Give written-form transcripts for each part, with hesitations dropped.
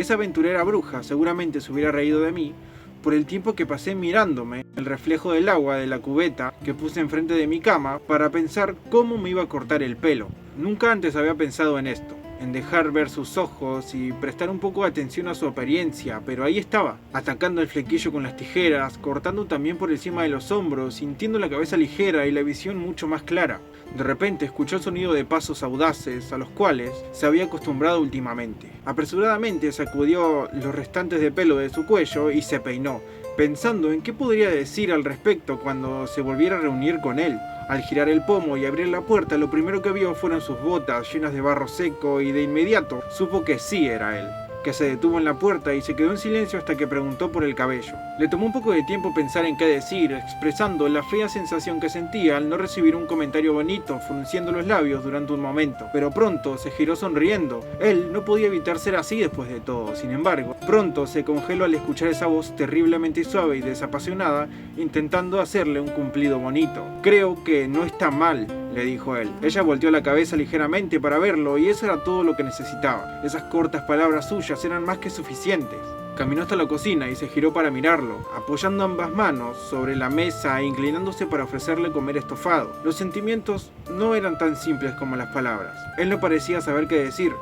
Esa aventurera bruja seguramente se hubiera reído de mí por el tiempo que pasé mirándome el reflejo del agua de la cubeta que puse enfrente de mi cama para pensar cómo me iba a cortar el pelo. Nunca antes había pensado en esto, en dejar ver sus ojos y prestar un poco de atención a su apariencia, pero ahí estaba, atacando el flequillo con las tijeras, cortando también por encima de los hombros, sintiendo la cabeza ligera y la visión mucho más clara. De repente escuchó el sonido de pasos audaces a los cuales se había acostumbrado últimamente. Apresuradamente sacudió los restantes de pelo de su cuello y se peinó, pensando en qué podría decir al respecto cuando se volviera a reunir con él. Al girar el pomo y abrir la puerta, lo primero que vio fueron sus botas llenas de barro seco y de inmediato supo que sí era él, que se detuvo en la puerta y se quedó en silencio hasta que preguntó por el cabello. Le tomó un poco de tiempo pensar en qué decir, expresando la fea sensación que sentía al no recibir un comentario bonito, frunciendo los labios durante un momento, pero pronto se giró sonriendo. Él no podía evitar ser así después de todo, sin embargo, pronto se congeló al escuchar esa voz terriblemente suave y desapasionada, intentando hacerle un cumplido bonito. Creo que no está mal, le dijo él. Ella volteó la cabeza ligeramente para verlo y eso era todo lo que necesitaba. Esas cortas palabras suyas eran más que suficientes. Caminó hasta la cocina y se giró para mirarlo, apoyando ambas manos sobre la mesa e inclinándose para ofrecerle comer estofado. Los sentimientos no eran tan simples como las palabras. Él no parecía saber qué decir.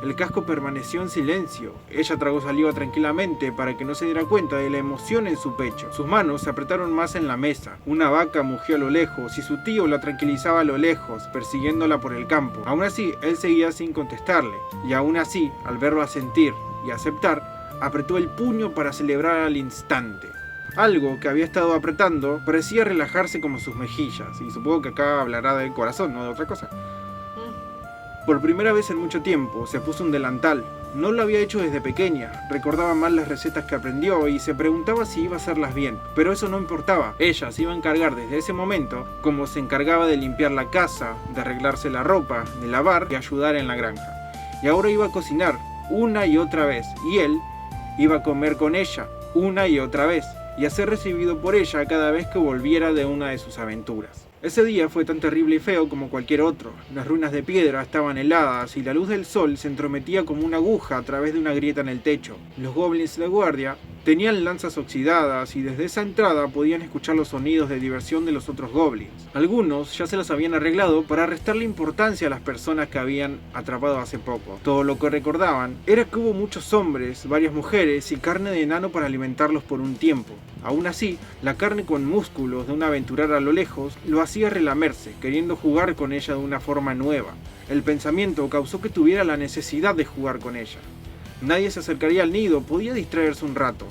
El casco permaneció en silencio. Ella tragó saliva tranquilamente para que no se diera cuenta de la emoción en su pecho. Sus manos se apretaron más en la mesa. Una vaca mugió a lo lejos y su tío la tranquilizaba a lo lejos, persiguiéndola por el campo. Aún así, él seguía sin contestarle. Y aún así, al verlo asentir y aceptar, apretó el puño para celebrar al instante. Algo que había estado apretando parecía relajarse como sus mejillas. Y supongo que acá hablará del corazón, no de otra cosa. Por primera vez en mucho tiempo se puso un delantal. No lo había hecho desde pequeña, recordaba mal las recetas que aprendió y se preguntaba si iba a hacerlas bien, pero eso no importaba. Ella se iba a encargar desde ese momento, como se encargaba de limpiar la casa, de arreglarse la ropa, de lavar y ayudar en la granja. Y ahora iba a cocinar una y otra vez, y él iba a comer con ella una y otra vez, y a ser recibido por ella cada vez que volviera de una de sus aventuras. Ese día fue tan terrible y feo como cualquier otro. Las ruinas de piedra estaban heladas y la luz del sol se entrometía como una aguja a través de una grieta en el techo. Los goblins de guardia tenían lanzas oxidadas y desde esa entrada podían escuchar los sonidos de diversión de los otros goblins. Algunos ya se las habían arreglado para restarle importancia a las personas que habían atrapado hace poco. Todo lo que recordaban era que hubo muchos hombres, varias mujeres y carne de enano para alimentarlos por un tiempo. Aún así, la carne con músculos de una aventurera a lo lejos lo hacía relamerse, queriendo jugar con ella de una forma nueva. El pensamiento causó que tuviera la necesidad de jugar con ella. Nadie se acercaría al nido, podía distraerse un rato.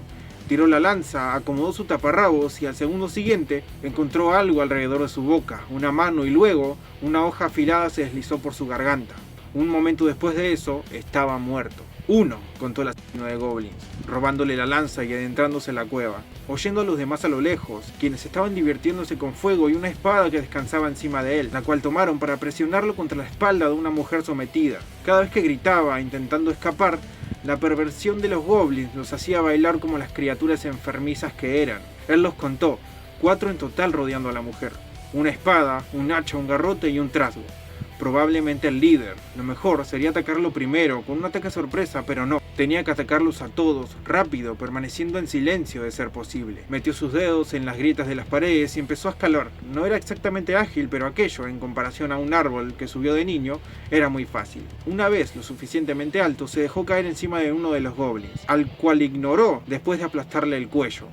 Tiró la lanza, acomodó su taparrabos y al segundo siguiente encontró algo alrededor de su boca, una mano y luego una hoja afilada se deslizó por su garganta. Un momento después de eso, estaba muerto. Uno, contó el asesino de goblins, robándole la lanza y adentrándose en la cueva, oyendo a los demás a lo lejos, quienes estaban divirtiéndose con fuego y una espada que descansaba encima de él, la cual tomaron para presionarlo contra la espalda de una mujer sometida. Cada vez que gritaba, intentando escapar, la perversión de los goblins los hacía bailar como las criaturas enfermizas que eran. Él los contó, 4 en total rodeando a la mujer. Una espada, un hacha, un garrote y un trasgo. Probablemente el líder. Lo mejor sería atacarlo primero, con un ataque sorpresa, pero no. Tenía que atacarlos a todos, rápido, permaneciendo en silencio de ser posible. Metió sus dedos en las grietas de las paredes y empezó a escalar. No era exactamente ágil, pero aquello, en comparación a un árbol que subió de niño, era muy fácil. Una vez lo suficientemente alto, se dejó caer encima de uno de los goblins, al cual ignoró después de aplastarle el cuello.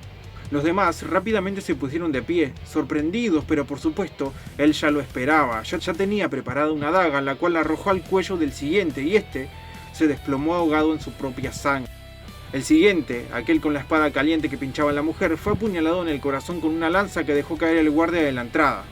Los demás rápidamente se pusieron de pie, sorprendidos, pero por supuesto, él ya lo esperaba. Ya tenía preparada una daga, la cual arrojó al cuello del siguiente, y este se desplomó ahogado en su propia sangre. El siguiente, aquel con la espada caliente que pinchaba a la mujer, fue apuñalado en el corazón con una lanza que dejó caer el guardia de la entrada.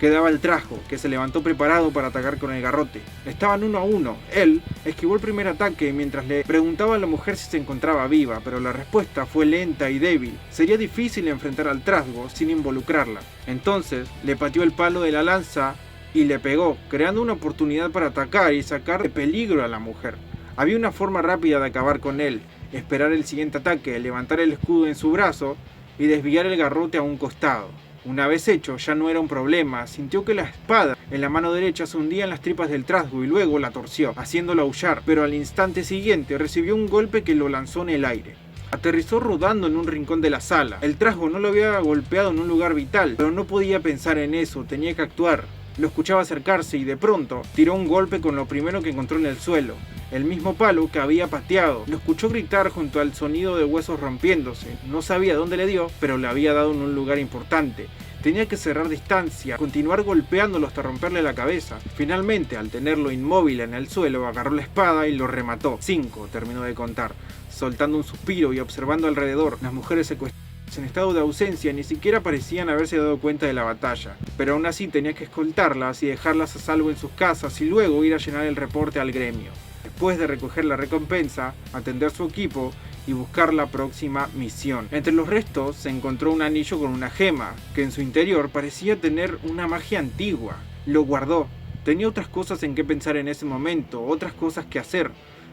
Quedaba el trasgo, que se levantó preparado para atacar con el garrote. Estaban 1 a 1. Él esquivó el primer ataque mientras le preguntaba a la mujer si se encontraba viva, pero la respuesta fue lenta y débil. Sería difícil enfrentar al trasgo sin involucrarla. Entonces le pateó el palo de la lanza y le pegó, creando una oportunidad para atacar y sacar de peligro a la mujer. Había una forma rápida de acabar con él: esperar el siguiente ataque, levantar el escudo en su brazo y desviar el garrote a un costado. Una vez hecho, ya no era un problema, sintió que la espada en la mano derecha se hundía en las tripas del trasgo y luego la torció, haciéndolo aullar, pero al instante siguiente recibió un golpe que lo lanzó en el aire. Aterrizó rodando en un rincón de la sala. El trasgo no lo había golpeado en un lugar vital, pero no podía pensar en eso, tenía que actuar. Lo escuchaba acercarse y de pronto tiró un golpe con lo primero que encontró en el suelo, el mismo palo que había pateado. Lo escuchó gritar junto al sonido de huesos rompiéndose. No sabía dónde le dio, pero le había dado en un lugar importante. Tenía que cerrar distancia, continuar golpeándolo hasta romperle la cabeza. Finalmente, al tenerlo inmóvil en el suelo, agarró la espada y lo remató. 5, terminó de contar, soltando un suspiro y observando alrededor. Las mujeres secuestradas en estado de ausencia ni siquiera parecían haberse dado cuenta de la batalla, pero aún así tenía que escoltarlas y dejarlas a salvo en sus casas y luego ir a llenar el reporte al gremio. Después de recoger la recompensa, atender su equipo y buscar la próxima misión. Entre los restos se encontró un anillo con una gema, que en su interior parecía tener una magia antigua. Lo guardó. Tenía otras cosas en que pensar en ese momento, otras cosas que hacer.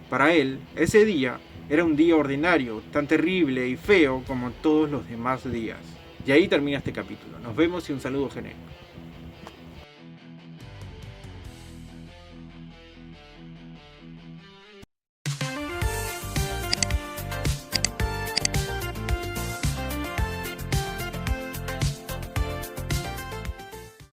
Para él, ese día era un día ordinario, tan terrible y feo como todos los demás días. Y ahí termina este capítulo. Nos vemos y un saludo genérico.